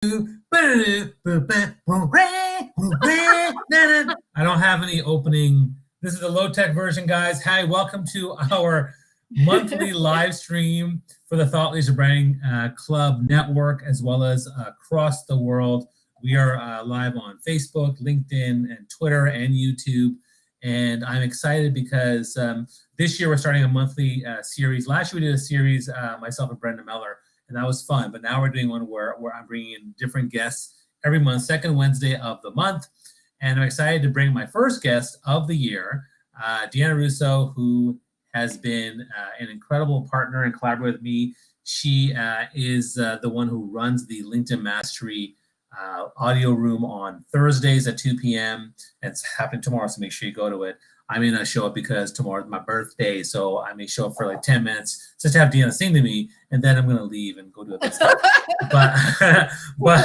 I don't have any opening. This is the low-tech version, guys. Hi, welcome to our monthly live stream for the Thought Leadership Branding Club Network, as well as across the world. We are live on Facebook, LinkedIn, and Twitter, and YouTube. And I'm excited because this year we're starting a monthly series. Last year we did a series, myself and Brenda Meller, and that was fun. But now we're doing one where I'm bringing in different guests every month, second Wednesday of the month. And I'm excited to bring my first guest of the year, Deanna Russo, who has been an incredible partner and collaborator with me. She is the one who runs the LinkedIn Mastery audio room on Thursdays at 2 p.m. It's happening tomorrow, so make sure you go to it. I may not show up because tomorrow's my birthday, so I may show up for like 10 minutes just to have Deanna sing to me, and then I'm going to leave and go do other stuff. But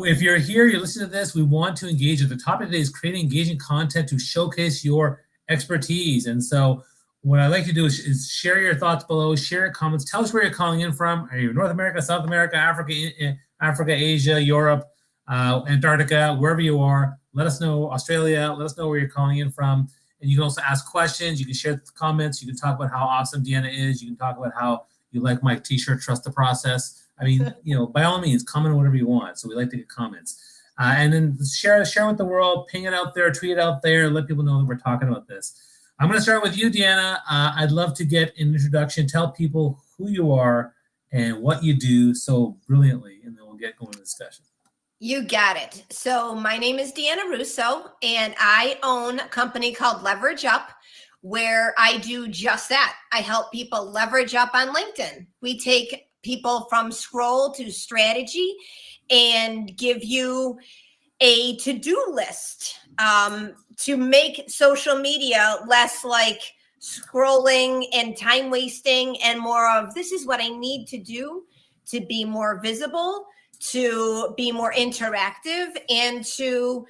if you're here, you're listening to this, we want to engage. At the topic today is creating engaging content to showcase your expertise. And so what I'd like to do is share your thoughts below, share your comments, tell us where you're calling in from. Are you North America, South America, Africa, Asia, Europe, Antarctica, wherever you are? Let us know, Australia, let us know where you're calling in from. And you can also ask questions. You can share comments. You can talk about how awesome Deanna is. You can talk about how you like my t-shirt, Trust the Process. I mean, by all means, comment whatever you want. So we like to get comments. And then share with the world, ping it out there, tweet it out there, let people know that we're talking about this. I'm going to start with you, Deanna. I'd love to get an introduction. Tell people who you are and what you do so brilliantly, and then we'll get going to the discussion. You got it. So my name is Deanna Russo, and I own a company called Leverage Up, where I do just that. I help people leverage up on LinkedIn. We take people from scroll to strategy and give you a to-do list to make social media less like scrolling and time wasting and more of this is what I need to do to be more visible, to be more interactive, and to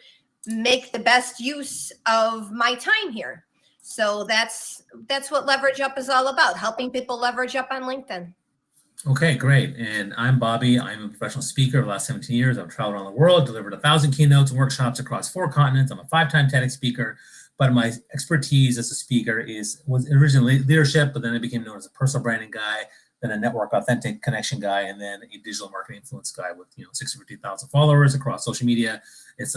make the best use of my time here. So that's what Leverage Up is all about, helping people leverage up on LinkedIn. Okay, great. And I'm Bobby. I'm a professional speaker of the last 17 years. I've traveled around the world, delivered 1,000 keynotes and workshops across 4 continents. I'm a 5-time TEDx speaker, but my expertise as a speaker was originally leadership, but then I became known as a personal branding guy, then a network authentic connection guy, and then a digital marketing influence guy with 650,000 followers across social media. It's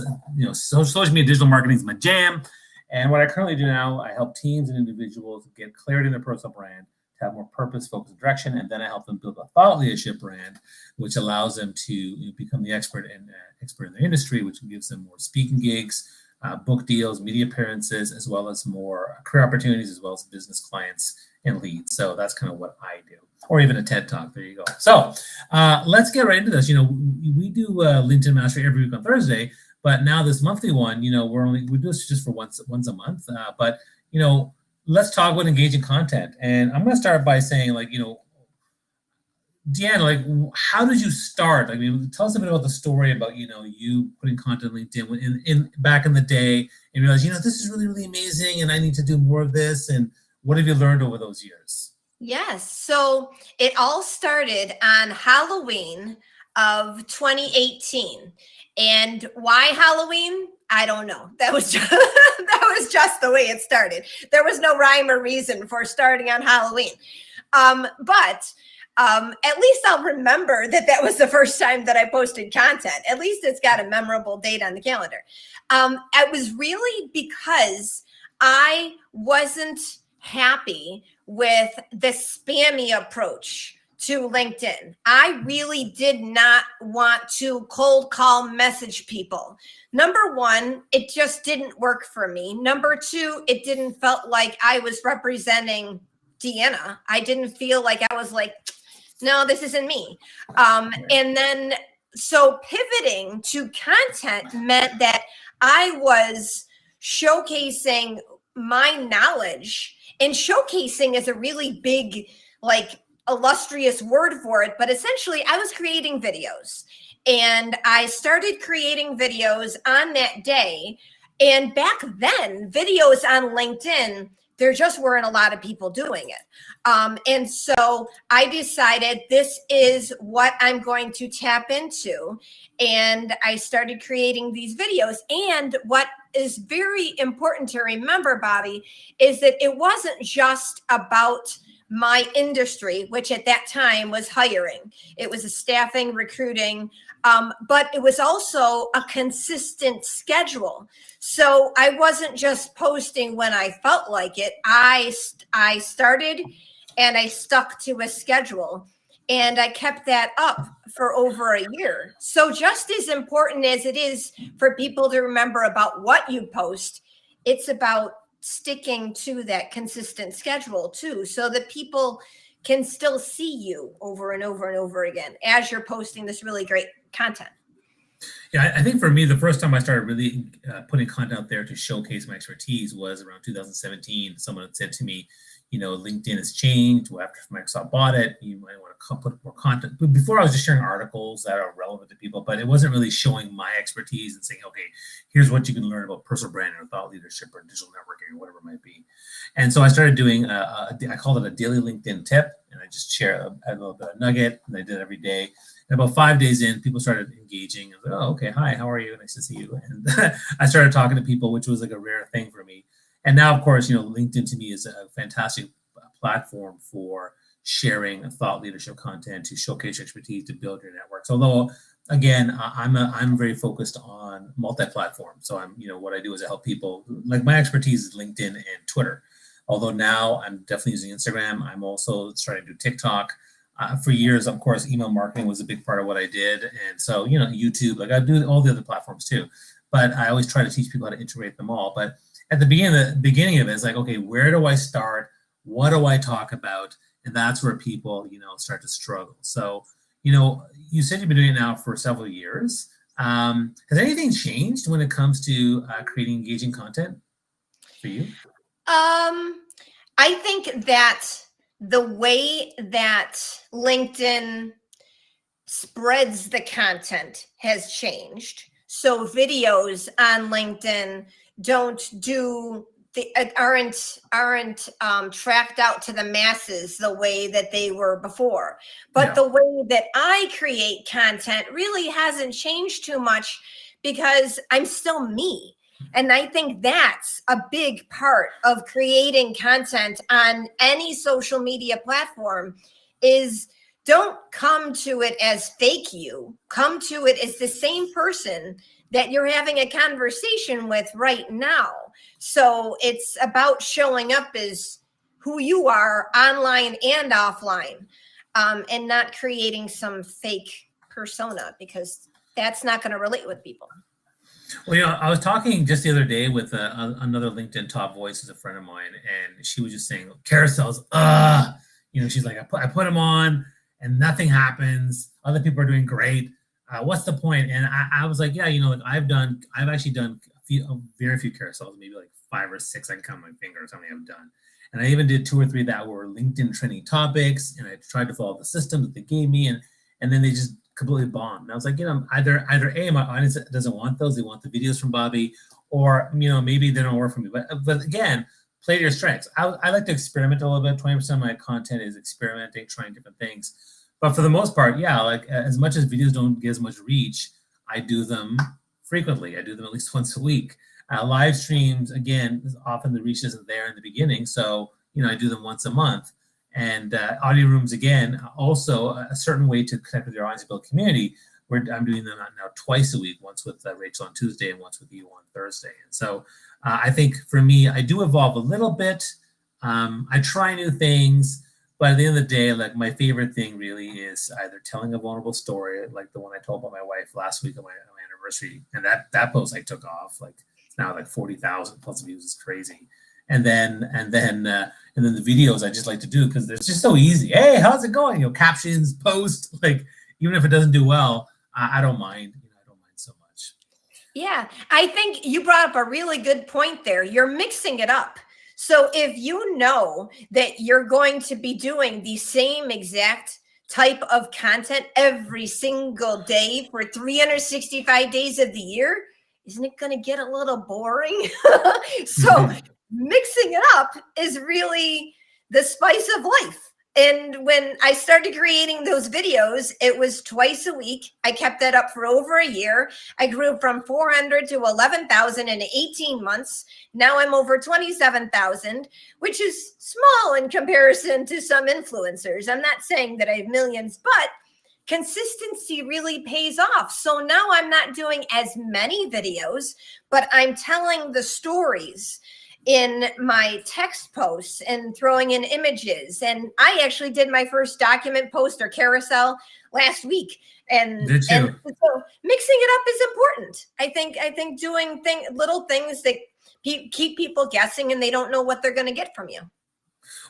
social media digital marketing is my jam. And what I currently do now, I help teams and individuals get clarity in their personal brand, to have more purpose, focus, and direction, and then I help them build a thought leadership brand, which allows them to become the expert in their industry, which gives them more speaking gigs, book deals, media appearances, as well as more career opportunities, as well as business clients and leads. So that's kind of what I do, or even a TED Talk. There you go. So let's get right into this. We do LinkedIn Mastery every week on Thursday, but now this monthly one, we do this just for once a month. But let's talk about engaging content. And I'm going to start by saying, Deanna, how did you start? Tell us a bit about the story about, you putting content on LinkedIn in back in the day and realize, this is really, really amazing and I need to do more of this. And what have you learned over those years? Yes. So it all started on Halloween of 2018. And why Halloween? I don't know. That was just, just the way it started. There was no rhyme or reason for starting on Halloween. But at least I'll remember that was the first time that I posted content. At least it's got a memorable date on the calendar. It was really because I wasn't happy with the spammy approach to LinkedIn. I really did not want to cold call message people. Number one, it just didn't work for me. Number two, it didn't felt like I was representing Deanna. I didn't feel like I was like, no, this isn't me. And then so pivoting to content meant that I was showcasing my knowledge, and showcasing is a really big, illustrious word for it, but essentially I was creating videos, and I started creating videos on that day. And back then, videos on LinkedIn there just weren't a lot of people doing it. And so I decided this is what I'm going to tap into. And I started creating these videos. And what is very important to remember, Bobby, is that it wasn't just about my industry, which at that time was hiring. It was a staffing, recruiting, but it was also a consistent schedule. So I wasn't just posting when I felt like it. I started and I stuck to a schedule, and I kept that up for over a year. So just as important as it is for people to remember about what you post, it's about sticking to that consistent schedule too, so that people can still see you over and over and over again as you're posting this really great content. Yeah, I think for me, the first time I started really putting content out there to showcase my expertise was around 2017. Someone had said to me, LinkedIn has changed. Well, after Microsoft bought it, you might want to put more content. But before, I was just sharing articles that are relevant to people, but it wasn't really showing my expertise and saying, okay, here's what you can learn about personal branding or thought leadership or digital networking or whatever it might be. And so I started doing, I called it a daily LinkedIn tip, and I just share a little bit of nugget, and I did it every day. And about 5 days in, people started engaging. I was like, oh, okay, hi, how are you? Nice to see you. And I started talking to people, which was like a rare thing for me. And now, of course, LinkedIn to me is a fantastic platform for sharing thought leadership content, to showcase expertise, to build your networks. Although, again, I'm very focused on multi-platform. So what I do is I help people. Like, my expertise is LinkedIn and Twitter. Although now I'm definitely using Instagram. I'm also starting to do TikTok. For years, of course, email marketing was a big part of what I did. And so, YouTube, like I do all the other platforms too. But I always try to teach people how to integrate them all. But at the beginning of it, it's like, okay, where do I start? What do I talk about? And that's where people, start to struggle. So, you said you've been doing it now for several years. Has anything changed when it comes to creating engaging content for you? I think that the way that LinkedIn spreads the content has changed. So videos on LinkedIn aren't tracked out to the masses the way that they were before. But the way that I create content really hasn't changed too much, because I'm still me. And I think that's a big part of creating content on any social media platform is don't come to it as fake you. Come to it as the same person that you're having a conversation with right now. So it's about showing up as who you are online and offline, and not creating some fake persona, because that's not going to relate with people. Well, I was talking just the other day with another LinkedIn top voice, is a friend of mine, and she was just saying, carousels, she's like, I put them on and nothing happens. Other people are doing great. What's the point? And I was like, yeah, I've actually done very few carousels, maybe like 5 or 6. I can count my fingers how many I've done. And I even did 2 or 3 that were LinkedIn trending topics, and I tried to follow the system that they gave me, and then they just completely bombed. And I was like, either A, my audience doesn't want those, they want the videos from Bobby, or maybe they don't work for me. But again, play to your strengths. I like to experiment a little bit. 20% of my content is experimenting, trying different things. But for the most part, yeah, like as much as videos don't get as much reach, I do them frequently. I do them at least once a week. Live streams, again, often the reach isn't there in the beginning. So, I do them once a month. And audio rooms, again, also a certain way to connect with your audience and build community, where I'm doing them now twice a week, once with Rachel on Tuesday and once with you on Thursday. And so I think for me, I do evolve a little bit. I try new things, but at the end of the day, like, my favorite thing really is either telling a vulnerable story, like the one I told about my wife last week on my anniversary. And that post I took off, like, it's now like 40,000 plus views. It's crazy. And then the videos I just like to do because it's just so easy. Hey, how's it going? Captions, post, like, even if it doesn't do well, I don't mind. I don't mind so much. Yeah, I think you brought up a really good point there. You're mixing it up. So if you know that you're going to be doing the same exact type of content every single day for 365 days of the year, isn't it going to get a little boring? So mixing it up is really the spice of life. And when I started creating those videos, it was twice a week. I kept that up for over a year. I grew from 400 to 11,000 in 18 months. Now I'm over 27,000, which is small in comparison to some influencers. I'm not saying that I have millions, but consistency really pays off. So now I'm not doing as many videos, but I'm telling the stories in my text posts and throwing in images. And I actually did my first document post or carousel last week. And so mixing it up is important. I think doing little things that keep people guessing and they don't know what they're going to get from you.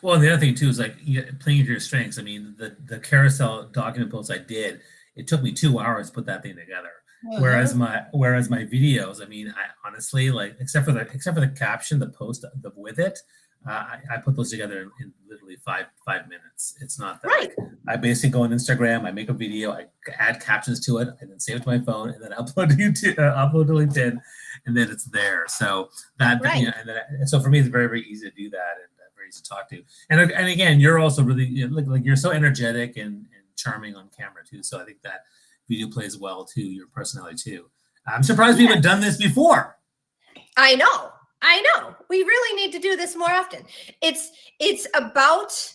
Well, and the other thing too is like playing to your strengths. I mean, the carousel document post I did, it took me 2 hours to put that thing together. Whereas my videos, I mean, I honestly, like, except for the caption, the post with it, I put those together in literally five minutes. It's not that. Right. Like, I basically go on Instagram, I make a video, I add captions to it, and then save it to my phone, and then upload to YouTube, upload to LinkedIn, and then it's there. So that, right. And so for me, it's very, very easy to do that, and very easy to talk to. And again, you're also really like you're so energetic and charming on camera too. So I think that video plays well to your personality too. I'm surprised we haven't done this before. I know. We really need to do this more often. It's about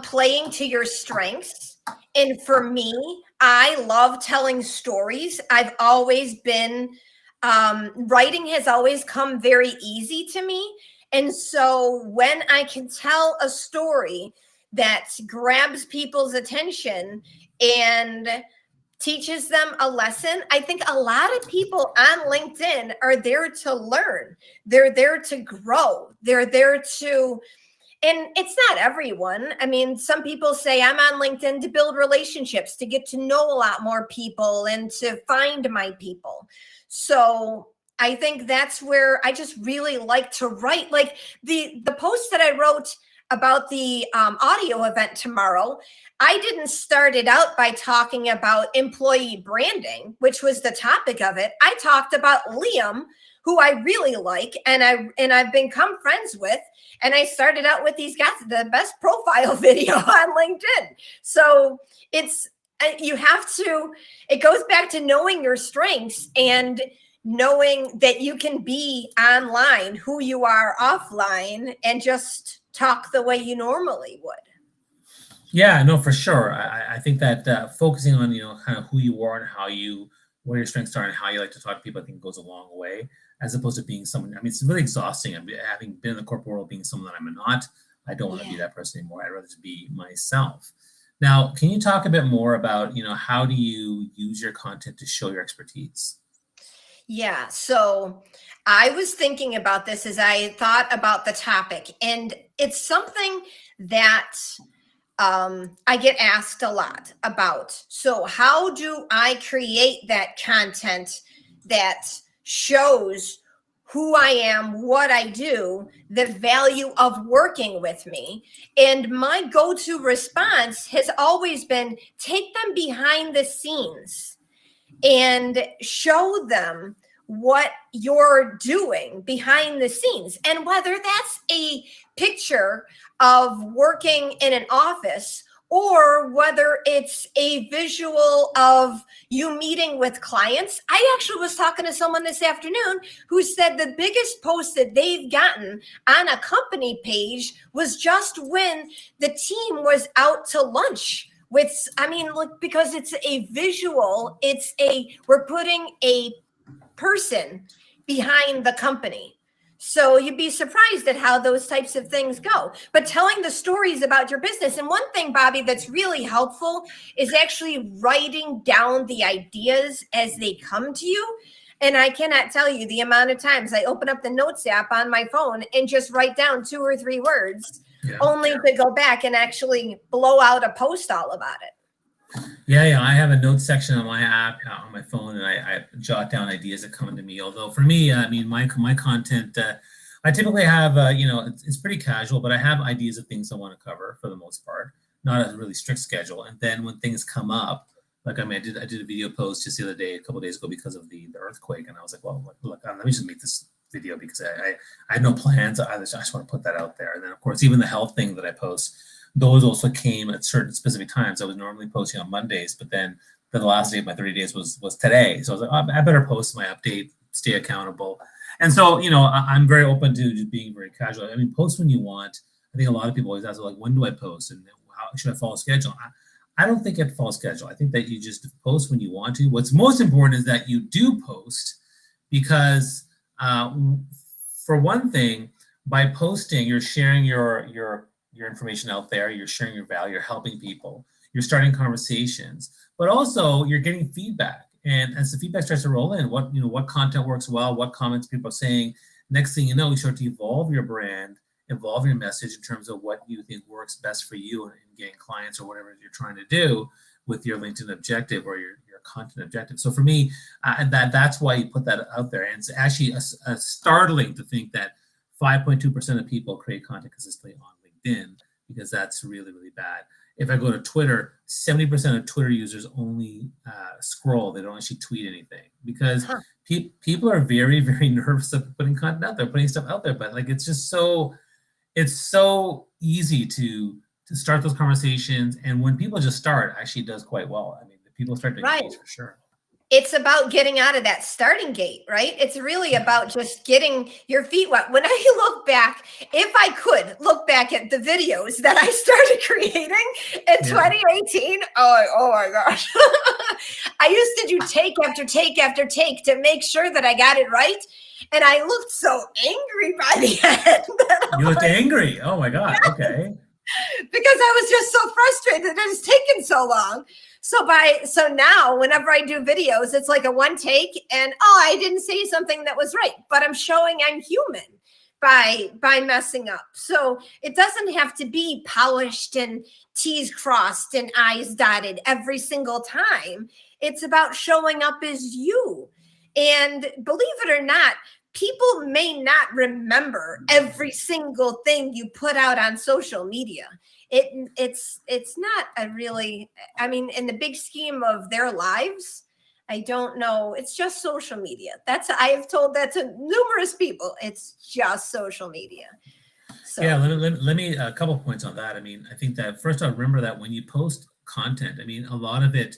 playing to your strengths. And for me, I love telling stories. I've always been, writing has always come very easy to me. And so when I can tell a story that grabs people's attention and teaches them a lesson. I think a lot of people on LinkedIn are there to learn. They're there to grow. They're there to, and it's not everyone. I mean, some people say I'm on LinkedIn to build relationships, to get to know a lot more people and to find my people. So I think that's where I just really like to write. Like the post that I wrote about the audio event tomorrow, I didn't start it out by talking about employee branding, which was the topic of it. I talked about Liam, who I really like, and I've become friends with. And I started out with these guys, the best profile video on LinkedIn. So you have to, it goes back to knowing your strengths and knowing that you can be online who you are offline and just talk the way you normally would. Yeah, no, for sure. I think that focusing on, kind of who you are and what your strengths are and how you like to talk to people, I think goes a long way, as opposed to being someone. I mean, it's really exhausting. Having been in the corporate world, being someone that I'm not, I don't want to be that person anymore. I'd rather just be myself. Now, can you talk a bit more about, how do you use your content to show your expertise? Yeah. So I was thinking about this as I thought about the topic, and it's something that I get asked a lot about. So how do I create that content that shows who I am, what I do, the value of working with me? And my go-to response has always been take them behind the scenes and show them what you're doing behind the scenes. And whether that's a picture of working in an office or whether it's a visual of you meeting with clients. I actually was talking to someone this afternoon who said the biggest post that they've gotten on a company page was just when the team was out to lunch with, because it's a visual, we're putting a person behind the company. So you'd be surprised at how those types of things go. But telling the stories about your business. And one thing, Bobby, that's really helpful is actually writing down the ideas as they come to you. And I cannot tell you the amount of times I open up the notes app on my phone and just write down 2 or 3 words, only to go back and actually blow out a post all about it. Yeah. I have a notes section on my app on my phone, and I jot down ideas that come into me. Although for me, I mean, my content, I typically have, it's pretty casual, but I have ideas of things I want to cover for the most part, not a really strict schedule. And then when things come up, like I did a video post just the other day, a couple of days ago, because of the earthquake, and I was like, well, look, let me just make this video because I had no plans. I just want to put that out there. And then of course, even the health thing that I post, those also came at certain specific times. I was normally posting on Mondays, but then the last day of my 30 days was today. So I was like, oh, I better post my update, stay accountable. And so, I'm very open to just being very casual. I mean, post when you want. I think a lot of people always ask, like, when do I post? And how should I follow schedule? I don't think you have to follow schedule. I think that you just post when you want to. What's most important is that you do post because, for one thing, by posting, you're sharing your information out there. You're sharing your value. You're helping people. You're starting conversations, but also you're getting feedback. And as the feedback starts to roll in, what content works well, what comments people are saying, next thing you know, you start to evolve your brand, evolve your message in terms of what you think works best for you in getting clients or whatever you're trying to do with your LinkedIn objective or your content objective. So for me, that's why you put that out there. And it's actually startling to think that 5.2% of people create content consistently on LinkedIn, because that's really, really bad. If I go to Twitter, 70% of Twitter users only scroll. They don't actually tweet anything because people are very, very nervous of putting content out there, putting stuff out there. But like, it's so easy to start those conversations. And when people just start, actually it does quite well. I mean, the people start to engage for sure. It's about getting out of that starting gate, right? It's really about just getting your feet wet. When I look back, if I could look back at the videos that I started creating in 2018, oh my gosh. I used to do take after take after take to make sure that I got it right. And I looked so angry by the end. You looked angry? Oh my God, okay. Because I was just so frustrated that it's taken so long. So now whenever I do videos, it's like a one take and, I didn't say something that was right, but I'm showing I'm human by messing up. So it doesn't have to be polished and T's crossed and I's dotted every single time. It's about showing up as you. And believe it or not, people may not remember every single thing you put out on social media. It's not a really, I mean, in the big scheme of their lives, I don't know. It's just social media. I have told that to numerous people. It's just social media. So. Yeah, let me a couple of points on that. I mean, I think that first, I remember that when you post content, I mean, a lot of it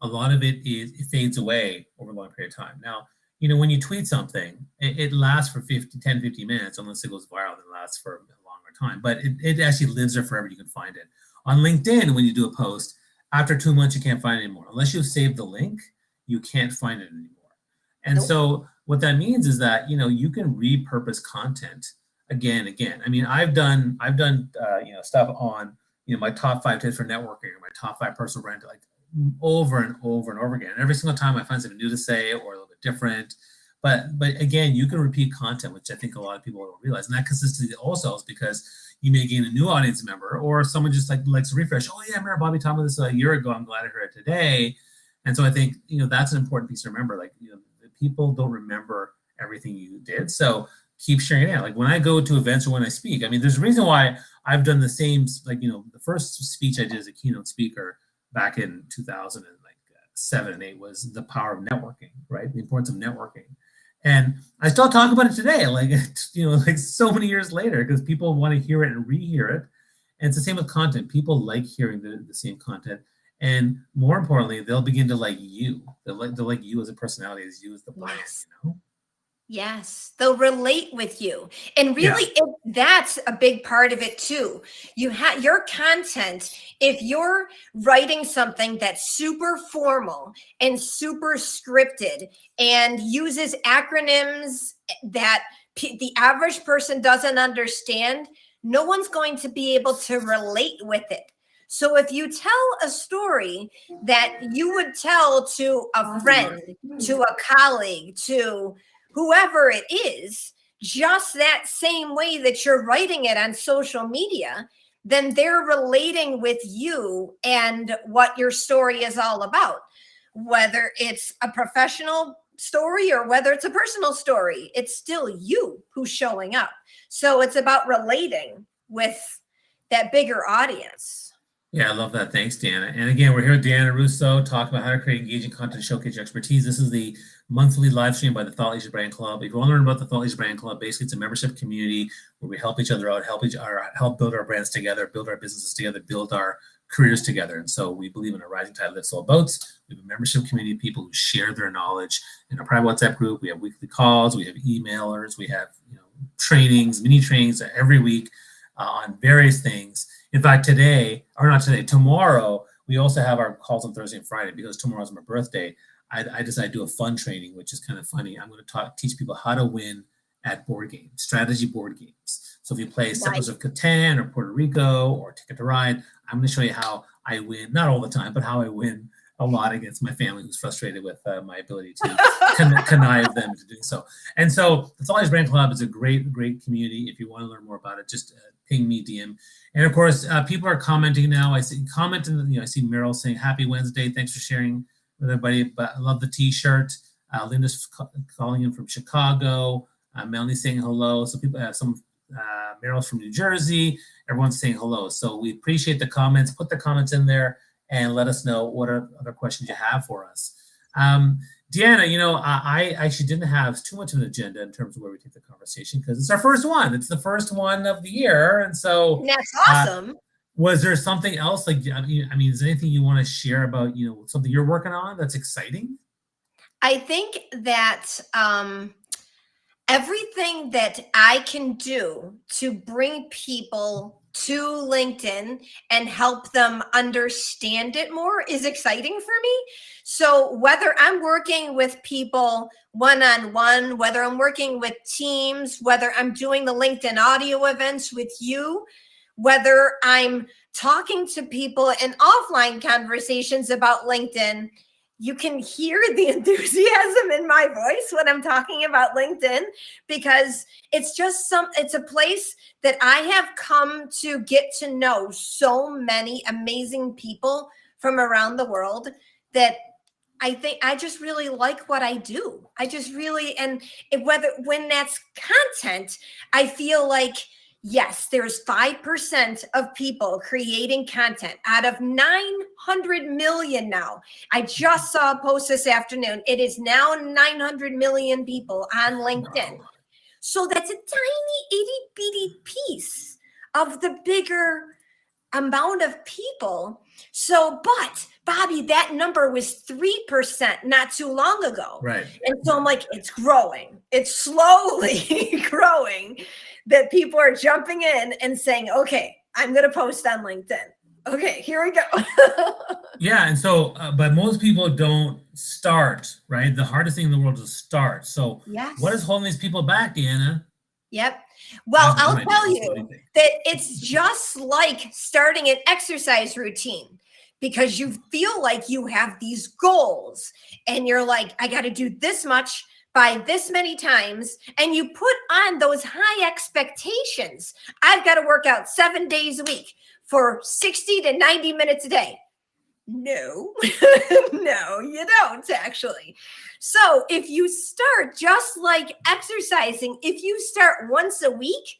it fades away over a long period of time. Now, when you tweet something, it lasts for 10, 15 minutes, unless it goes viral, it lasts for a longer time. But it actually lives there forever. You can find it. On LinkedIn, when you do a post, after 2 months, you can't find it anymore. Unless you've saved the link, you can't find it anymore. And so what that means is that, you can repurpose content again. I mean, I've done stuff on, my top 5 tips for networking or my top 5 personal brand, like over and over and over again. And every single time I find something new to say or a little bit different. But again, you can repeat content, which I think a lot of people don't realize. And that consistency also is because you may gain a new audience member or someone just likes to refresh. Oh yeah, I remember Bobby talking about this a year ago. I'm glad I heard it today. And so I think, that's an important piece to remember. Like, people don't remember everything you did. So keep sharing it out. Like when I go to events or when I speak, I mean, there's a reason why I've done the same, the first speech I did as a keynote speaker back in 2007 and 8 was the power of networking, right? The importance of networking. And I still talk about it today, like so many years later, because people want to hear it and rehear it. And it's the same with content. People like hearing the same content. And more importantly, they'll begin to like you. They'll like you as a personality, as you as the brand, Yes, they'll relate with you. And really, that's a big part of it too. You have your content. If you're writing something that's super formal and super scripted and uses acronyms that the average person doesn't understand, no one's going to be able to relate with it. So if you tell a story that you would tell to a friend, to a colleague, to whoever it is, just that same way that you're writing it on social media, then they're relating with you and what your story is all about. Whether it's a professional story or whether it's a personal story, it's still you who's showing up. So it's about relating with that bigger audience. Yeah, I love that. Thanks, Deanna. And again, we're here with Deanna Russo talking about how to create engaging content to showcase your expertise. This is the monthly live stream by the Thought Leadership Brand Club. If you want to learn about the Thought Leadership Brand Club, basically it's a membership community where we help each other out, help build our brands together, build our businesses together, build our careers together. And so we believe in a rising tide lifts all boats. We have a membership community of people who share their knowledge in a private WhatsApp group. We have weekly calls, we have emailers, we have trainings, mini trainings every week on various things. In fact, tomorrow, we also have our calls on Thursday and Friday because tomorrow's my birthday. I decided to do a fun training, which is kind of funny. I'm going to teach people how to win at board games, strategy board games. So if you play Settlers of Catan or Puerto Rico or Ticket to Ride, I'm going to show you how I win, not all the time, but how I win a lot against my family who's frustrated with my ability to connive them to do so. And so the Thought Leaders Brand Club is a great community. If you want to learn more about it, just ping me, DM. And of course, people are commenting now. I see I see Meryl saying, "Happy Wednesday. Thanks for sharing with everybody." But I love the t-shirt. Linda's calling in from Chicago. Melanie saying hello. So people have Meryl's from New Jersey. Everyone's saying hello. So we appreciate the comments. Put the comments in there and let us know what other questions you have for us. Deanna, I actually didn't have too much of an agenda in terms of where we take the conversation because it's our first one. It's the first one of the year. And so that's awesome. Was there something else? Is there anything you want to share about, something you're working on that's exciting? I think that everything that I can do to bring people to LinkedIn and help them understand it more is exciting for me. So whether I'm working with people one-on-one, whether I'm working with teams, whether I'm doing the LinkedIn audio events with you, whether I'm talking to people in offline conversations about LinkedIn, you can hear the enthusiasm in my voice when I'm talking about LinkedIn because it's a place that I have come to get to know so many amazing people from around the world that I think I just really like what I do. When that's content, I feel like, yes, there's 5% of people creating content out of 900 million now. I just saw a post this afternoon. It is now 900 million people on LinkedIn. Wow. So that's a tiny itty bitty piece of the bigger amount of people. So, but Bobby, that number was 3% not too long ago. Right. And so I'm like, it's growing. It's slowly growing that people are jumping in and saying, okay, I'm going to post on LinkedIn. Okay, here we go. Yeah. And so, but most people don't start, right? The hardest thing in the world is to start. So yes. What is holding these people back, Deanna? Yep. Well, I'll tell you that it's just like starting an exercise routine because you feel like you have these goals and you're like, I got to do this much by this many times. And you put on those high expectations. I've got to work out 7 days a week for 60 to 90 minutes a day. No, no, you don't actually. So if you start just like exercising, if you start once a week,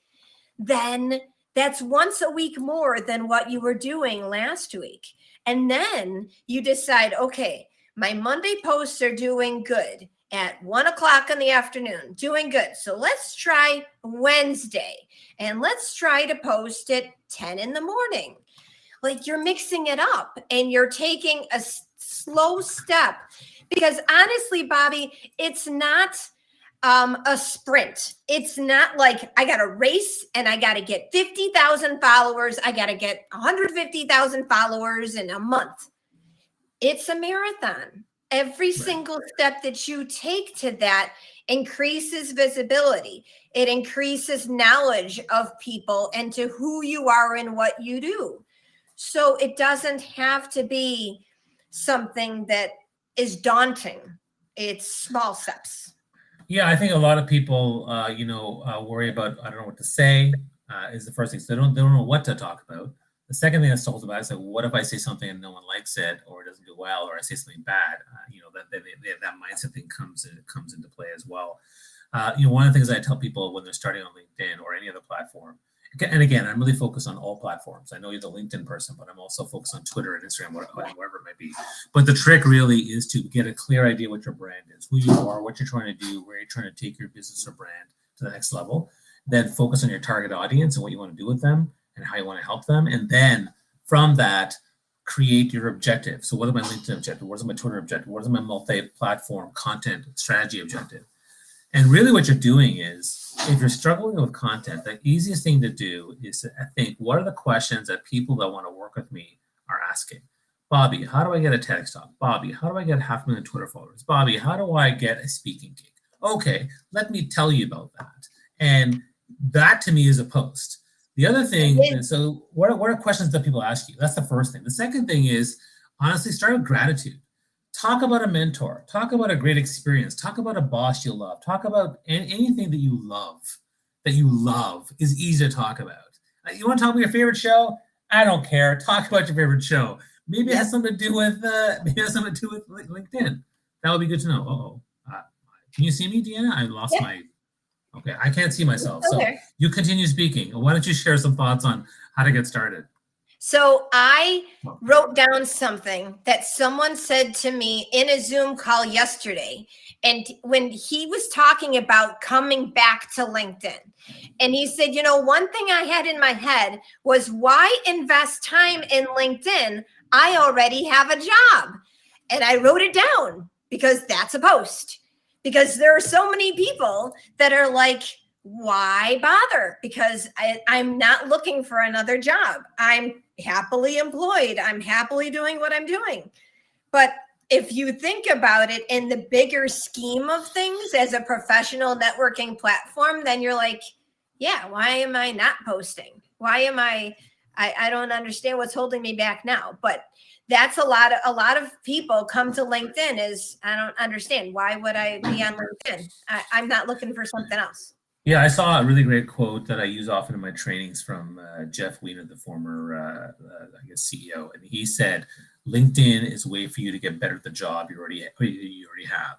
then that's once a week more than what you were doing last week. And then you decide, okay, my Monday posts are doing good at 1 o'clock in the afternoon, doing good. So let's try Wednesday and let's try to post at 10 in the morning. Like you're mixing it up and you're taking a slow step because honestly, Bobby, it's not a sprint. It's not like I got to race and I got to get 50,000 followers. I got to get 150,000 followers in a month. It's a marathon. Every single step that you take to that increases visibility. It increases knowledge of people and to who you are and what you do. So it doesn't have to be something that is daunting. It's small steps. Yeah, I think a lot of people, worry about, I don't know what to say, is the first thing. So they don't know what to talk about. The second thing that's told about is like, what if I say something and no one likes it or it doesn't do well, or I say something bad? That mindset thing comes into play as well. One of the things I tell people when they're starting on LinkedIn or any other platform And again, I'm really focused on all platforms. I know you're the LinkedIn person, but I'm also focused on Twitter and Instagram, whatever it might be. But the trick really is to get a clear idea what your brand is, who you are, what you're trying to do, where you're trying to take your business or brand to the next level. Then focus on your target audience and what you want to do with them and how you want to help them. And then from that, create your objective. So what is my LinkedIn objective? What is my Twitter objective? What is my multi-platform content strategy objective? And really what you're doing is, if you're struggling with content, the easiest thing to do is to think, what are the questions that people that want to work with me are asking? Bobby, how do I get a TEDx talk? Bobby, how do I get 500,000 Twitter followers? Bobby, how do I get a speaking gig? Okay, let me tell you about that. And that to me is a post. The other thing, so what are questions that people ask you? That's the first thing. The second thing is, honestly, start with gratitude. Talk about a mentor, talk about a great experience, talk about a boss you love, talk about anything that you love is easy to talk about. You want to talk about your favorite show? I don't care. Talk about your favorite show. Maybe it has something to do with LinkedIn. That would be good to know. Can you see me, Deanna? I lost my. Okay, I can't see myself. So you continue speaking. Why don't you share some thoughts on how to get started? So I wrote down something that someone said to me in a Zoom call yesterday. And when he was talking about coming back to LinkedIn, and he said, one thing I had in my head was, why invest time in LinkedIn? I already have a job. And I wrote it down because that's a post. Because there are so many people that are like, why bother? Because I'm not looking for another job. I'm happily employed. I'm happily doing what I'm doing. But if you think about it in the bigger scheme of things as a professional networking platform, then you're like, yeah, why am I not posting? Why am I don't understand what's holding me back now. But that's a lot of people come to LinkedIn is, I don't understand. Why would I be on LinkedIn? I'm not looking for something else. Yeah, I saw a really great quote that I use often in my trainings from Jeff Weiner, the former, CEO, and he said, "LinkedIn is a way for you to get better at the job you already have."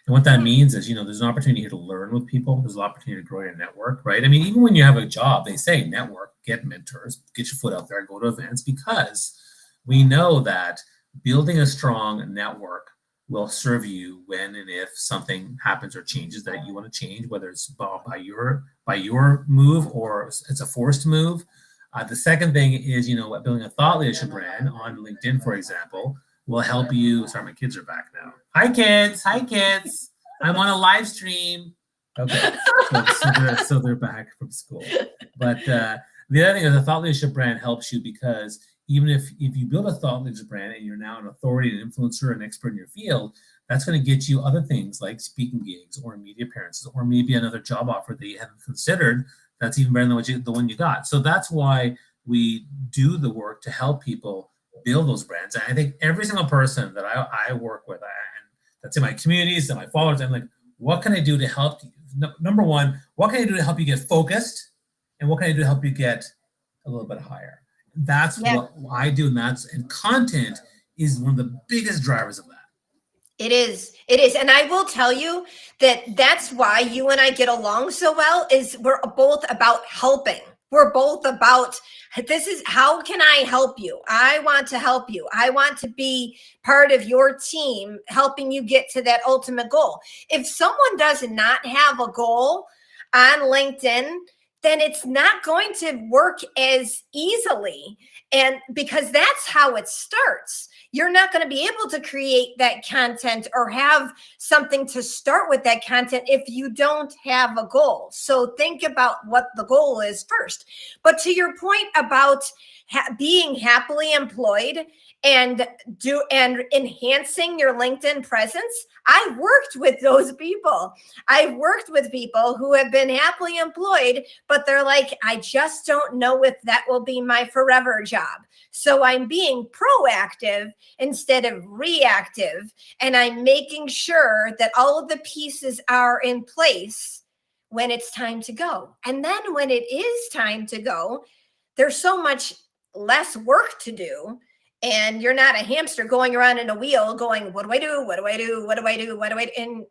And what that means is, there's an opportunity here to learn with people. There's an opportunity to grow your network, right? I mean, even when you have a job, they say network, get mentors, get your foot out there, go to events, because we know that building a strong network will serve you when and if something happens or changes that you want to change, whether it's by your move or it's a forced move. The second thing is, building a thought leadership brand on LinkedIn, for example, will help you. Sorry, my kids are back now. Hi, kids. I'm on a live stream. Okay, so they're back from school. But the other thing is, a thought leadership brand helps you because even if you build a thought leadership brand and you're now an authority, an influencer, an expert in your field, that's going to get you other things like speaking gigs or media appearances or maybe another job offer that you haven't considered that's even better than the one you got. So that's why we do the work to help people build those brands. And I think every single person that I work with, and that's in my communities and my followers, I'm like, what can I do to help you? Number one, what can I do to help you get focused? And what can I do to help you get a little bit higher? That's what I do, and content is one of the biggest drivers of that. It is. And I will tell you that's why you and I get along so well, is we're both about helping. We're both about, this is, how can I help you? I want to help you. I want to be part of your team, helping you get to that ultimate goal. If someone does not have a goal on LinkedIn, then it's not going to work as easily. And because that's how it starts. You're not going to be able to create that content or have something to start with that content if you don't have a goal. So think about what the goal is first. But to your point about being happily employed and enhancing your LinkedIn presence, I worked with those people. I've worked with people who have been happily employed, but they're like, I just don't know if that will be my forever job. So I'm being proactive instead of reactive, and I'm making sure that all of the pieces are in place when it's time to go. And then when it is time to go, there's so much less work to do. And you're not a hamster going around in a wheel going, what do I do? What do I do? What do I do? What do I do? And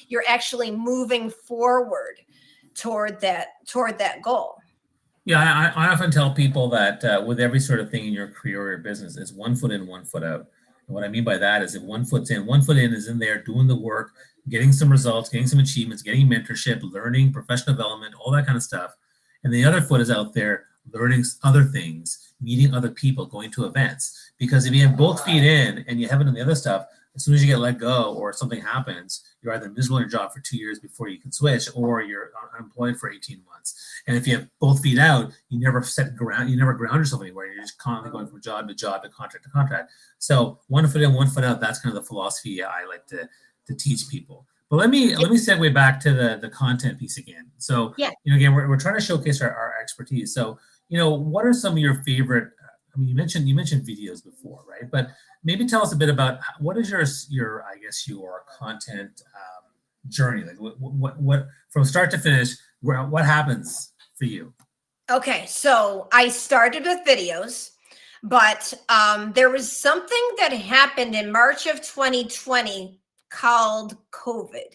you're actually moving forward toward that goal. Yeah, I often tell people that with every sort of thing in your career or your business, it's 1 foot in, 1 foot out. And what I mean by that is if 1 foot's in, 1 foot in is in there doing the work, getting some results, getting some achievements, getting mentorship, learning, professional development, all that kind of stuff. And the other foot is out there learning other things, meeting other people, going to events. Because if you have both feet in and you haven't done the other stuff, as soon as you get let go or something happens, you're either miserable in your job for 2 years before you can switch, or you're unemployed for 18 months. And if you have both feet out, you never you never ground yourself anywhere. You're just constantly going from job to job to contract to contract. So 1 foot in, 1 foot out, that's kind of the philosophy I like to teach people. But let me segue back to the content piece again. So, Yeah. again, we're trying to showcase our expertise. So, what are some of your favorite, I mean, you mentioned videos before, right? But maybe tell us a bit about what is your I guess your content journey, like what from start to finish, what happens for you? Okay, so I started with videos, but there was something that happened in March of 2020 called COVID.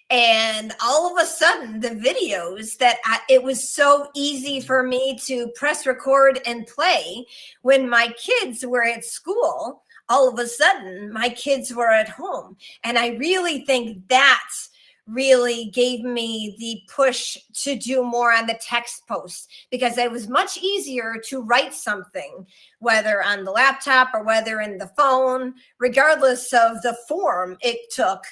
And all of a sudden, the videos it was so easy for me to press record and play when my kids were at school. All of a sudden, my kids were at home. And I really think that really gave me the push to do more on the text post, because it was much easier to write something, whether on the laptop or whether in the phone, regardless of the form it took,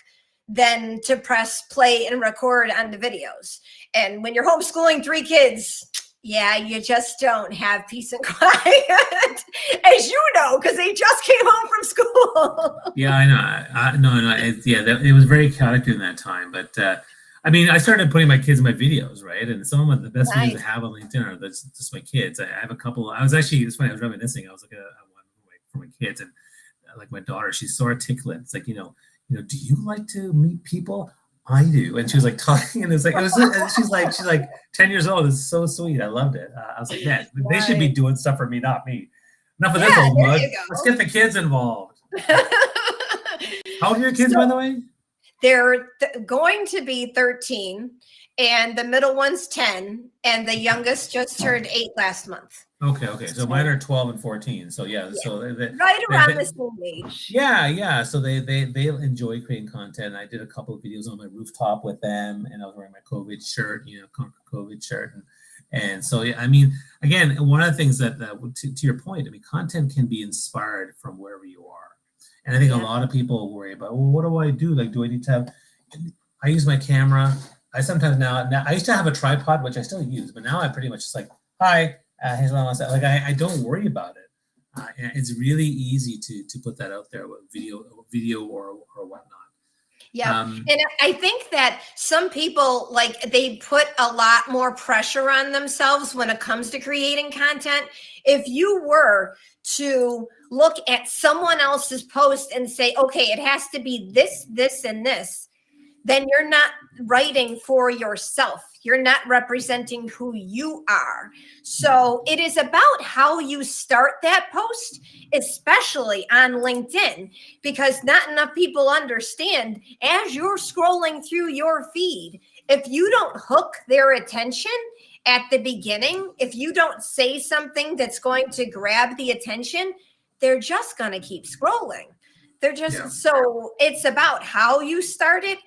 than to press play and record on the videos. And when you're homeschooling 3 kids, yeah, you just don't have peace and quiet, as you know, because they just came home from school. Yeah, I know. No. It was very chaotic during that time. But I mean, I started putting my kids in my videos, right? And some of the best videos I have on LinkedIn are just my kids. I have a couple. It's funny. I was reminiscing. I was looking at one for my kids, and like my daughter, she's so articulate. It's like, do you like to meet people? I do. And she was like talking, and she's like 10 years old. It's so sweet. I loved it. I was like, man, they should be doing stuff for me, not me. Enough of this old mug. Let's get the kids involved. How old are your kids, by the way? They're going to be 13, and the middle one's 10, and the youngest just turned 8 last month. Okay. So mine are 12 and 14. So yeah. So right around the same age. Yeah. So they enjoy creating content. I did a couple of videos on my rooftop with them, and I was wearing my COVID shirt, COVID shirt, and so yeah. I mean, again, one of the things that to your point, I mean, content can be inspired from wherever you are, and I think a lot of people worry about, well, what do I do? Like, do I need to have? I use my camera. I sometimes now I used to have a tripod, which I still use, but now I pretty much just like, hi. Here's what I want to say. Like, I don't worry about it. And it's really easy to put that out there with video or whatnot. Yeah. And I think that some people, like, they put a lot more pressure on themselves when it comes to creating content. If you were to look at someone else's post and say, okay, it has to be this, this, and this, then you're not writing for yourself. You're not representing who you are. So it is about how you start that post, especially on LinkedIn, because not enough people understand, as you're scrolling through your feed, if you don't hook their attention at the beginning, if you don't say something that's going to grab the attention, they're just going to keep scrolling. So it's about how you start it.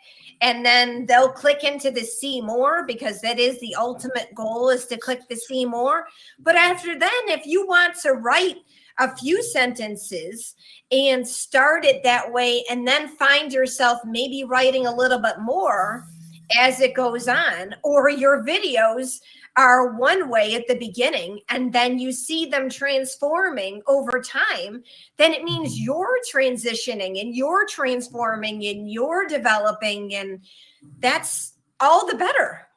And then they'll click into the see more, because that is the ultimate goal, is to click the see more. But after then, if you want to write a few sentences and start it that way, and then find yourself maybe writing a little bit more as it goes on, or your videos are one way at the beginning and then you see them transforming over time, then it means you're transitioning and you're transforming and you're developing, and that's all the better.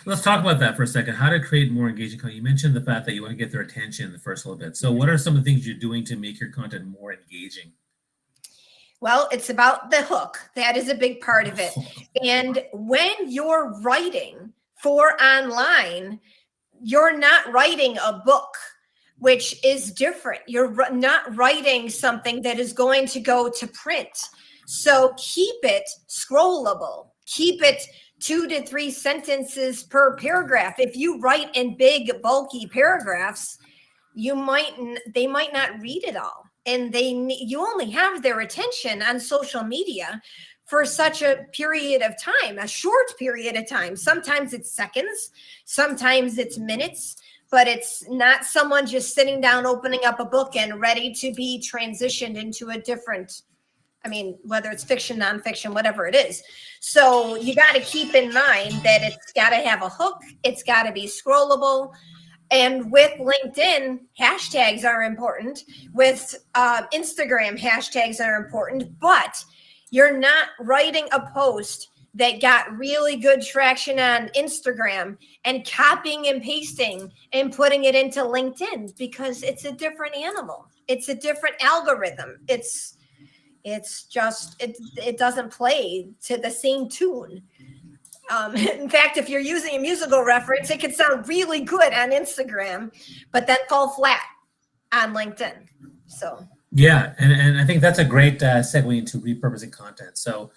Let's talk about that for a second. How to create more engaging content. You mentioned the fact that you want to get their attention in the first little bit. So what are some of the things you're doing to make your content more engaging? Well, it's about the hook. That is a big part of it. And when you're writing for online, you're not writing a book, which is different. You're not writing something that is going to go to print. So keep it scrollable. Keep it 2 to 3 sentences per paragraph. If you write in big, bulky paragraphs, they might not read it all. And you only have their attention on social media for such a period of time, a short period of time. Sometimes it's seconds, sometimes it's minutes, but it's not someone just sitting down, opening up a book and ready to be transitioned into a different, whether it's fiction, nonfiction, whatever it is. So you got to keep in mind that it's got to have a hook. It's got to be scrollable. And with LinkedIn, hashtags are important. With Instagram, hashtags are important. But you're not writing a post that got really good traction on Instagram and copying and pasting and putting it into LinkedIn, because it's a different animal. It's a different algorithm. It's just, it doesn't play to the same tune. In fact, if you're using a musical reference, it could sound really good on Instagram, but then fall flat on LinkedIn. So yeah, and I think that's a great segue into repurposing content. So,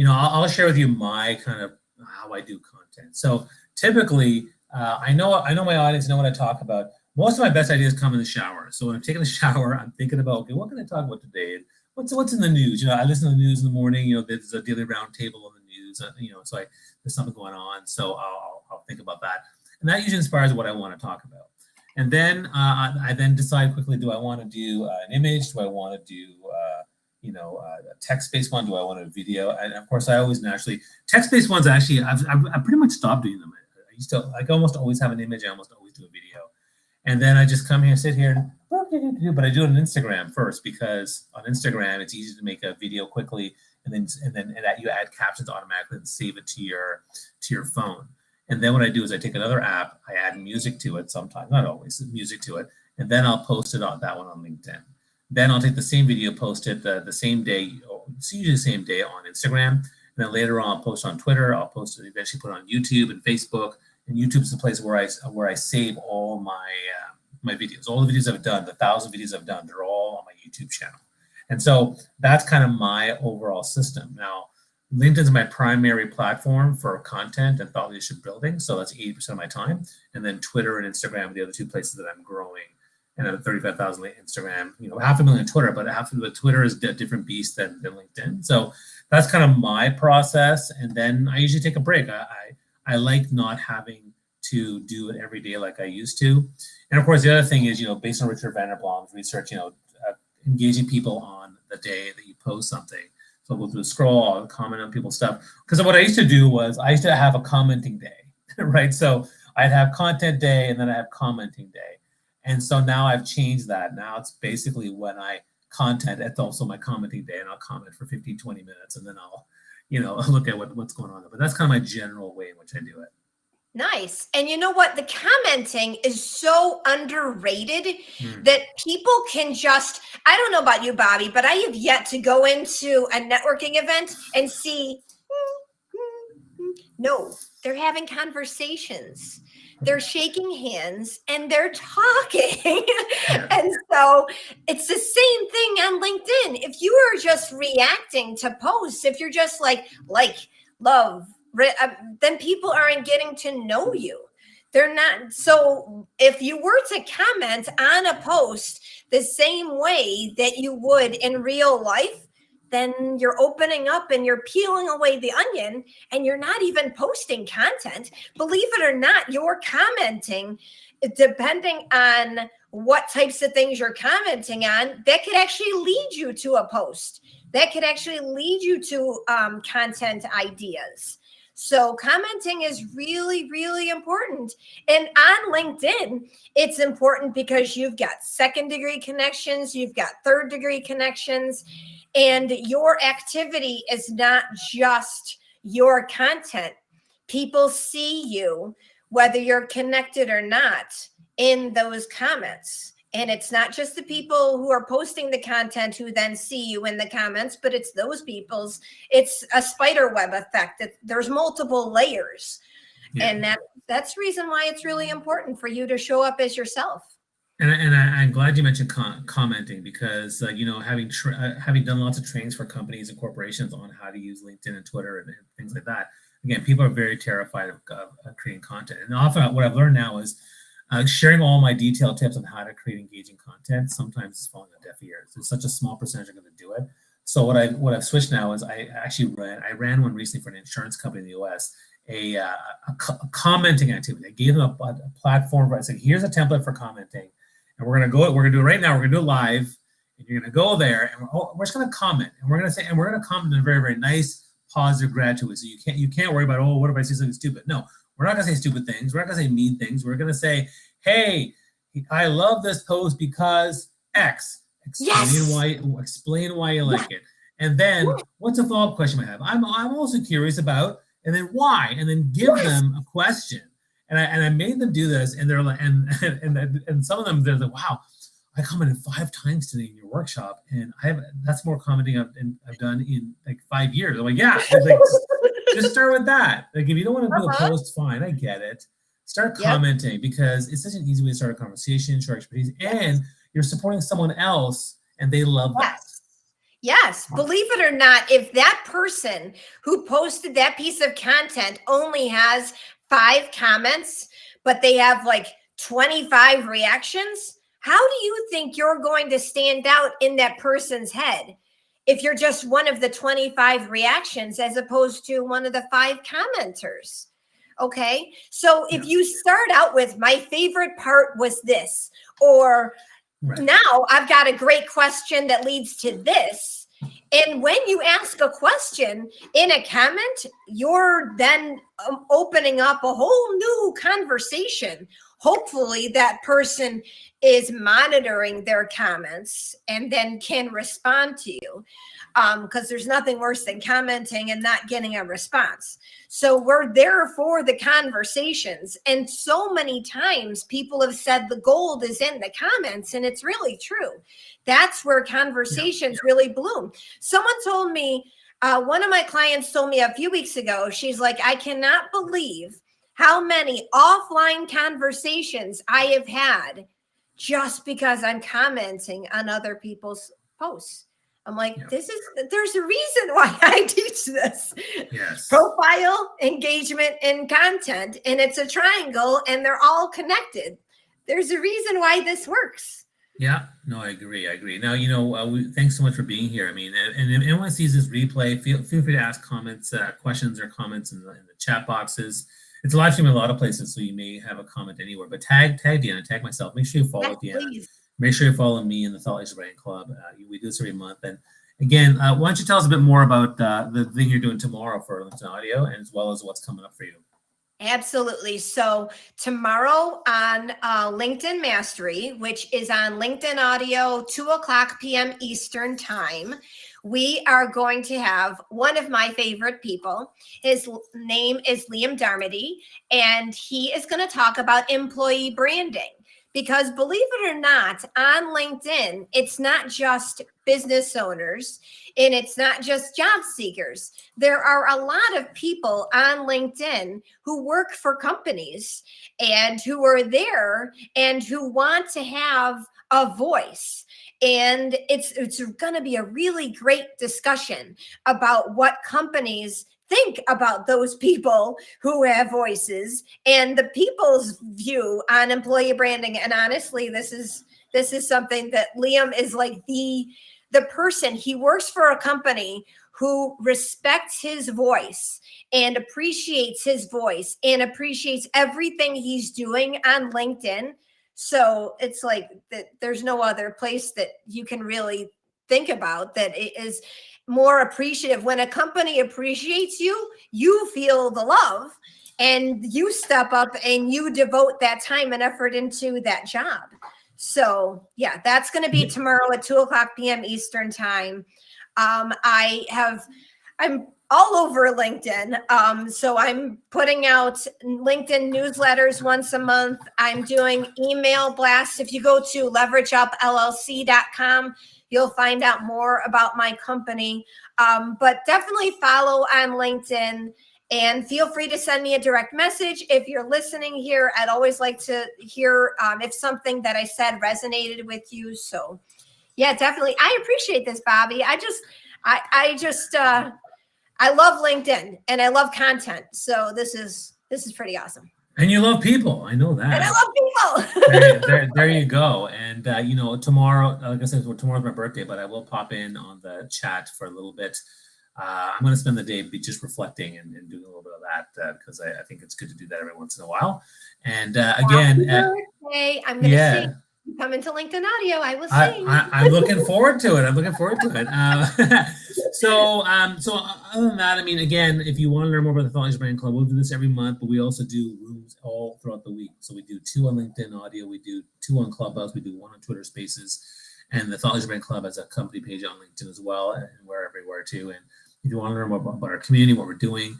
I'll share with you my kind of how I do content. So typically, I know my audience, know what I talk about. Most of my best ideas come in the shower. So when I'm taking a shower, I'm thinking about, okay, what can I talk about today? What's in the news? I listen to the news in the morning. There's a daily roundtable on the news. So there's something going on. So I'll think about that, and that usually inspires what I want to talk about. And then I then decide quickly: do I want to do an image? Do I want to do a text-based one? Do I want a video? And of course, I always naturally text-based ones. Actually, I've pretty much stopped doing them. I used to almost always have an image. I almost always do a video, and then I just come here, sit here, but I do it on Instagram first, because on Instagram it's easy to make a video quickly, and then you add captions automatically and save it to your phone. And then what I do is I take another app, I add music to it sometimes, not always, music to it, and then I'll post it on that one on LinkedIn. Then I'll take the same video, post it the same day, it's usually the same day on Instagram, and then later on I'll post on Twitter, I'll post it, eventually put it on YouTube and Facebook, and YouTube's the place where I save all my videos, all the videos I've done, the 1,000 videos I've done, they're all on my YouTube channel. And so that's kind of my overall system. Now, LinkedIn is my primary platform for content and thought leadership building. So that's 80% of my time. And then Twitter and Instagram are the other two places that I'm growing. And I have 35,000 Instagram, 500,000 Twitter, but half of the Twitter is a different beast than LinkedIn. So that's kind of my process. And then I usually take a break. I like not having to do it every day like I used to. And of course, the other thing is, based on Richard Vanderblom's research, engaging people on the day that you post something. So I'll go through the scroll, I'll comment on people's stuff. Because what I used to do was I used to have a commenting day, right? So I'd have content day and then I have commenting day. And so now I've changed that. Now it's basically when I content, it's also my commenting day, and I'll comment for 15, 20 minutes, and then I'll, look at what's going on. But that's kind of my general way in which I do it. Nice. And you know what? The commenting is so underrated that people can just, I don't know about you, Bobby, but I have yet to go into a networking event and see, no, they're having conversations. They're shaking hands and they're talking. Yeah. And so it's the same thing on LinkedIn. If you are just reacting to posts, if you're just like, love, then people aren't getting to know you. They're not. So if you were to comment on a post the same way that you would in real life, then you're opening up and you're peeling away the onion, and you're not even posting content. Believe it or not, you're commenting, depending on what types of things you're commenting on, that could actually lead you to a post. That could actually lead you to content ideas. So commenting is really, really important. And on LinkedIn, it's important because you've got second-degree connections, you've got third-degree connections, and your activity is not just your content. People see you, whether you're connected or not, in those comments. And it's not just the people who are posting the content who then see you in the comments, but it's those people's, it's a spider web effect. There's multiple layers. Yeah. And that's the reason why it's really important for you to show up as yourself. And I'm glad you mentioned commenting, because having done lots of trainings for companies and corporations on how to use LinkedIn and Twitter and things like that, again, people are very terrified of creating content. And often what I've learned now is sharing all my detailed tips on how to create engaging content sometimes is falling on deaf ears. There's such a small percentage are going to do it. So what I've switched now is I ran one recently for an insurance company in the US, a commenting activity. I gave them a platform where I said, here's a template for commenting, and we're gonna do it right now. We're gonna do it live, and you're gonna go there, and we're just gonna comment, and we're gonna comment in a very, very nice, positive, gradual way. So you can't worry about, oh, what if I say something stupid? No, we're not gonna say stupid things. We're not gonna say mean things. We're gonna say, hey, I love this post because X. Explain why you like it. And then what's a follow-up question I have? I'm also curious about, and then why, and then give them a question. And I made them do this, and they're like, and some of them they're like, wow, I commented 5 times today in your workshop, and that's more commenting I've done in like 5 years. I'm like, yeah, like, just start with that. Like, if you don't want to do a post, fine, I get it. Start commenting because it's such an easy way to start a conversation, share expertise, and you're supporting someone else, and they love that. Yes, believe it or not, if that person who posted that piece of content only has 5 comments, but they have like 25 reactions, how do you think you're going to stand out in that person's head if you're just one of the 25 reactions as opposed to one of the 5 commenters? Okay, so if you start out with, my favorite part was this, or now I've got a great question that leads to this. And when you ask a question in a comment, you're then opening up a whole new conversation. Hopefully that person is monitoring their comments and then can respond to you. Because there's nothing worse than commenting and not getting a response. So we're there for the conversations. And so many times people have said the gold is in the comments, and it's really true. That's where conversations really bloom. Someone told me, one of my clients told me a few weeks ago, she's like, I cannot believe how many offline conversations I have had just because I'm commenting on other people's posts. I'm like, there's a reason why I teach this. Yes. Profile, engagement, and content. And it's a triangle, and they're all connected. There's a reason why this works. Yeah, no, I agree. Now, thanks so much for being here. I mean, and if anyone sees this replay, feel free to ask questions or comments in the chat boxes. It's live streaming a lot of places, so you may have a comment anywhere. But tag Deanna, tag myself. Make sure you follow Deanna. Please. Make sure you follow me in the Thought Leadership Writing Club. We do this every month. And again, why don't you tell us a bit more about the thing you're doing tomorrow for LinkedIn Audio, and as well as what's coming up for you? Absolutely. So tomorrow on LinkedIn Mastery, which is on LinkedIn Audio, 2:00 p.m. Eastern Time, we are going to have one of my favorite people. His name is Liam Darmody, and he is going to talk about employee branding. Because believe it or not, on LinkedIn, it's not just business owners and it's not just job seekers. There are a lot of people on LinkedIn who work for companies and who are there and who want to have a voice. And it's going to be a really great discussion about what companies think about those people who have voices and the people's view on employee branding. And honestly, this is something that Liam is like the person. He works for a company who respects his voice and appreciates his voice and appreciates everything he's doing on LinkedIn. So it's like that. There's no other place that you can really think about that it is more appreciative. When a company appreciates you, you feel the love and you step up and you devote that time and effort into that job. So yeah, that's going to be tomorrow at 2:00 p.m. Eastern Time. I'm all over LinkedIn. So I'm putting out LinkedIn newsletters once a month. I'm doing email blasts. If you go to leverageupllc.com, you'll find out more about my company. But definitely follow on LinkedIn and feel free to send me a direct message. If you're listening here, I'd always like to hear if something that I said resonated with you. So yeah, definitely. I appreciate this, Bobby. I love LinkedIn and I love content. So this is pretty awesome. And you love people. I know And I that. love people. There you go. And tomorrow, like I said, tomorrow's my birthday, but I will pop in on the chat for a little bit. I'm going to spend the day just reflecting and doing a little bit of that because I think it's good to do that every once in a while. And again, birthday. I'm going to sing. Come into LinkedIn Audio. I will sing. I'm looking forward to it. So other than that, I mean, again, if you want to learn more about the Thought Leadership Brand Club, we'll do this every month, but we also do rooms all throughout the week. So we do 2 on LinkedIn Audio, we do 2 on Clubhouse, we do 1 on Twitter Spaces, and the Thought Leadership Brand Club has a company page on LinkedIn as well, and we're everywhere too. And if you want to learn more about our community, what we're doing,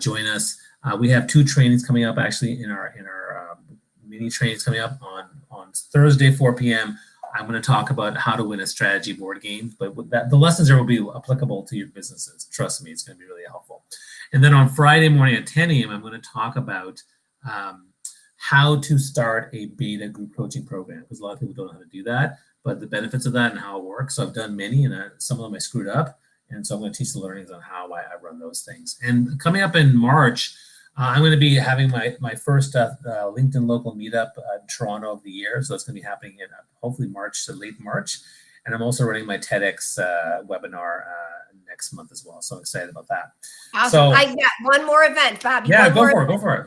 join us. We have 2 trainings coming up actually in our mini trainings coming up on Thursday, 4 p.m. I'm going to talk about how to win a strategy board game, but with that, the lessons there will be applicable to your businesses. Trust me, it's going to be really helpful. And then on Friday morning at 10 a.m., I'm going to talk about how to start a beta group coaching program, because a lot of people don't know how to do that, but the benefits of that and how it works. So I've done many, and some of them I screwed up. And so I'm going to teach the learnings on how I run those things. And coming up in March, I'm going to be having my first LinkedIn local meetup in Toronto of the year. So it's going to be happening in hopefully late March. And I'm also running my TEDx webinar next month as well. So I'm excited about that. Awesome. So, I got one more event, Bobby. Yeah, go for it.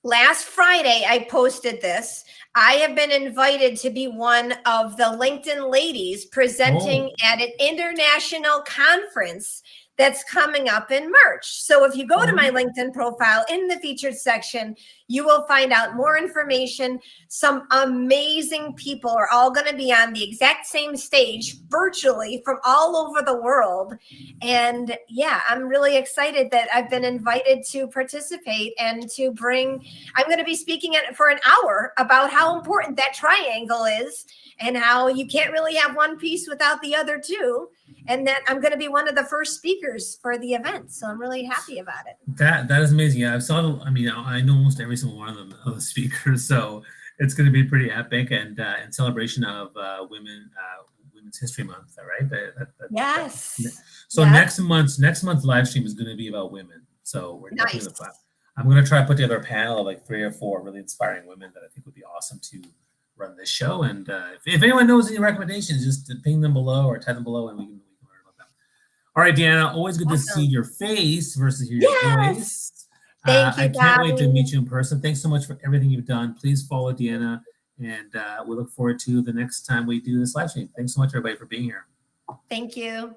Last Friday, I posted this. I have been invited to be one of the LinkedIn ladies presenting at an international conference that's coming up in March. So if you go to my LinkedIn profile in the featured section, you will find out more information. Some amazing people are all going to be on the exact same stage virtually from all over the world. And yeah, I'm really excited that I've been invited to participate and to bring, I'm going to be speaking for an hour about how important that triangle is and how you can't really have one piece without the other two. And that I'm going to be one of the first speakers for the event. So I'm really happy about it. That is amazing. Yeah, I know almost every single one of the speakers. So it's going to be pretty epic and in celebration of Women's History Month, right? Yes. So next month's live stream is going to be about women. So we're nice. I'm going to try to put together a panel of like 3 or 4 really inspiring women that I think would be awesome to run this show. And if anyone knows any recommendations, just ping them below or type them below, and we can learn about them. All right, Deanna, always good to see your face versus hear your voice. Thank you, I can't wait to meet you in person. Thanks so much for everything you've done. Please follow Deanna, and we look forward to the next time we do this live stream. Thanks so much, everybody, for being here. Thank you.